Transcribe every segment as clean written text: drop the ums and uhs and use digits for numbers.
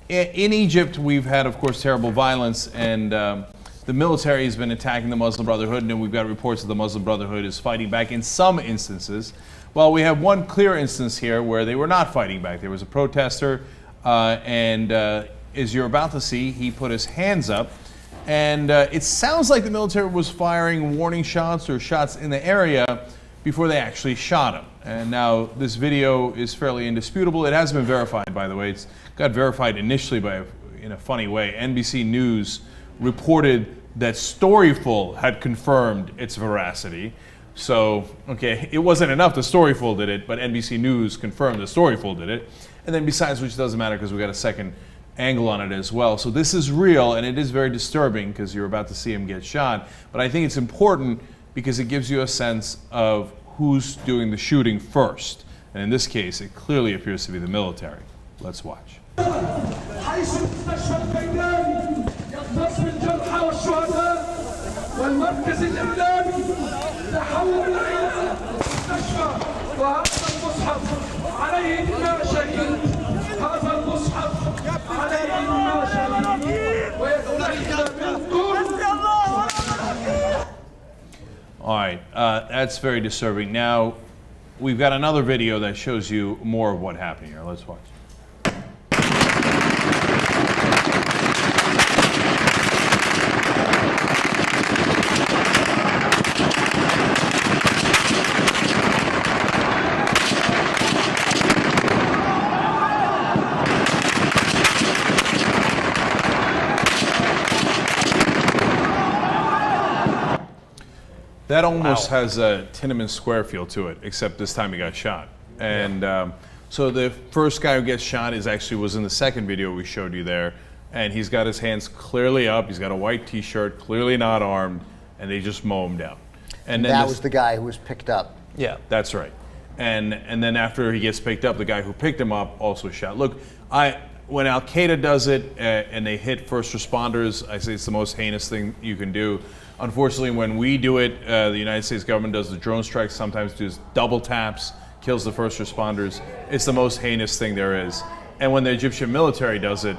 in Egypt, we've had, of course, terrible violence, and the military has been attacking the Muslim Brotherhood, and we've got reports that the Muslim Brotherhood is fighting back in some instances. Well, we have one clear instance here where they were not fighting back. There was a protester, and as you're about to see, he put his hands up, and it sounds like the military was firing warning shots or shots in the area before they actually shot him. And now this video is fairly indisputable. It has been verified, by the way. It's got verified initially in a funny way. NBC News reported that Storyful had confirmed its veracity. So, okay, it wasn't enough that Storyful did it, but NBC News confirmed that Storyful did it. And then besides which, it doesn't matter because we got a second angle on it as well. So this is real, and it is very disturbing because you're about to see him get shot. But I think it's important because it gives you a sense of who's doing the shooting first. And in this case, it clearly appears to be the military. Let's watch. All right, that's very disturbing. Now, we've got another video that shows you more of what happened here. Let's watch. That almost has a Tiananmen Square feel to it, except this time he got shot. And so the first guy who gets shot was in the second video we showed you there, and he's got his hands clearly up, he's got a white t-shirt, clearly not armed, and they just mow him down. And then that was the guy who was picked up. Yeah, that's right. And then after he gets picked up, the guy who picked him up also shot. Look, when Al Qaeda does it and they hit first responders, I say it's the most heinous thing you can do. Unfortunately, when we do it, the United States government does the drone strikes, sometimes does double taps, kills the first responders. It's the most heinous thing there is. And when the Egyptian military does it,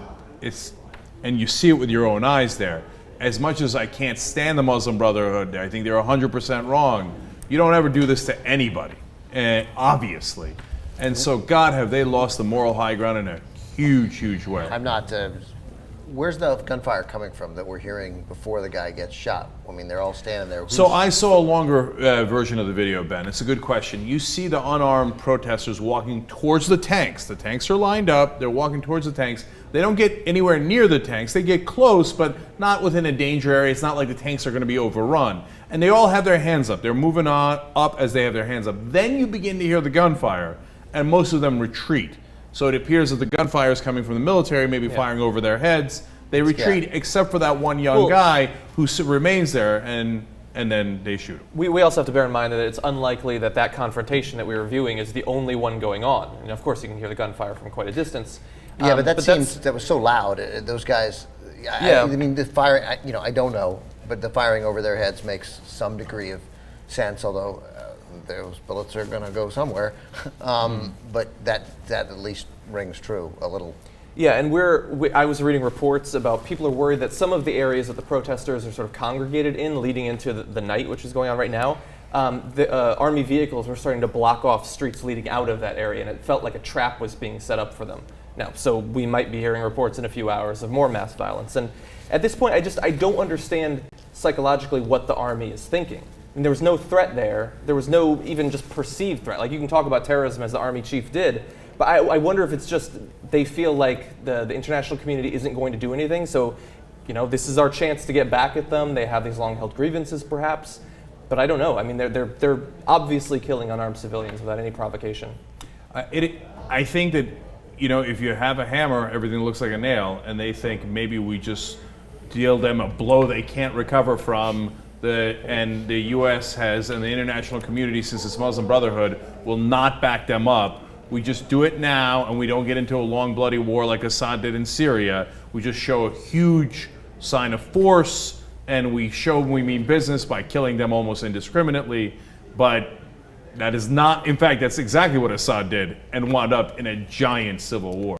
and you see it with your own eyes there. As much as I can't stand the Muslim Brotherhood, I think they're 100% wrong. You don't ever do this to anybody, obviously. And so, God, have they lost the moral high ground in a huge, huge way. I'm not. Where's the gunfire coming from that we're hearing before the guy gets shot? I mean, they're all standing there. So I saw a longer version of the video, Ben. It's a good question. You see the unarmed protesters walking towards the tanks. The tanks are lined up. They're walking towards the tanks. They don't get anywhere near the tanks. They get close, but not within a danger area. It's not like the tanks are going to be overrun. And they all have their hands up. They're moving on up as they have their hands up. Then you begin to hear the gunfire, and most of them retreat. So it appears that the gunfire is coming from the military, maybe firing over their heads. They retreat, except for that one young guy who remains there, and then they shoot him. We also have to bear in mind that it's unlikely that that confrontation that we were viewing is the only one going on. And of course, you can hear the gunfire from quite a distance. Yeah, but that was so loud. Those guys. I mean, the firing. I don't know, but the firing over their heads makes some degree of sense. Although those bullets are going to go somewhere. But that at least rings true a little. Yeah, and I was reading reports about people are worried that some of the areas that the protesters are sort of congregated in leading into the night, which is going on right now, the Army vehicles were starting to block off streets leading out of that area, and it felt like a trap was being set up for them. Now, so we might be hearing reports in a few hours of more mass violence. And at this point, I don't understand psychologically what the Army is thinking. And there was no threat there. There was no even just perceived threat. Like, you can talk about terrorism as the Army chief did, but I wonder if it's just they feel like the international community isn't going to do anything. So, this is our chance to get back at them. They have these long-held grievances, perhaps. But I don't know. I mean, they're obviously killing unarmed civilians without any provocation. I think that, if you have a hammer, everything looks like a nail, and they think maybe we just deal them a blow they can't recover from. And the U.S. and the international community, since it's Muslim Brotherhood, will not back them up. We just do it now, and we don't get into a long, bloody war like Assad did in Syria. We just show a huge sign of force, and we show we mean business by killing them almost indiscriminately. But that is not, in fact, that's exactly what Assad did and wound up in a giant civil war.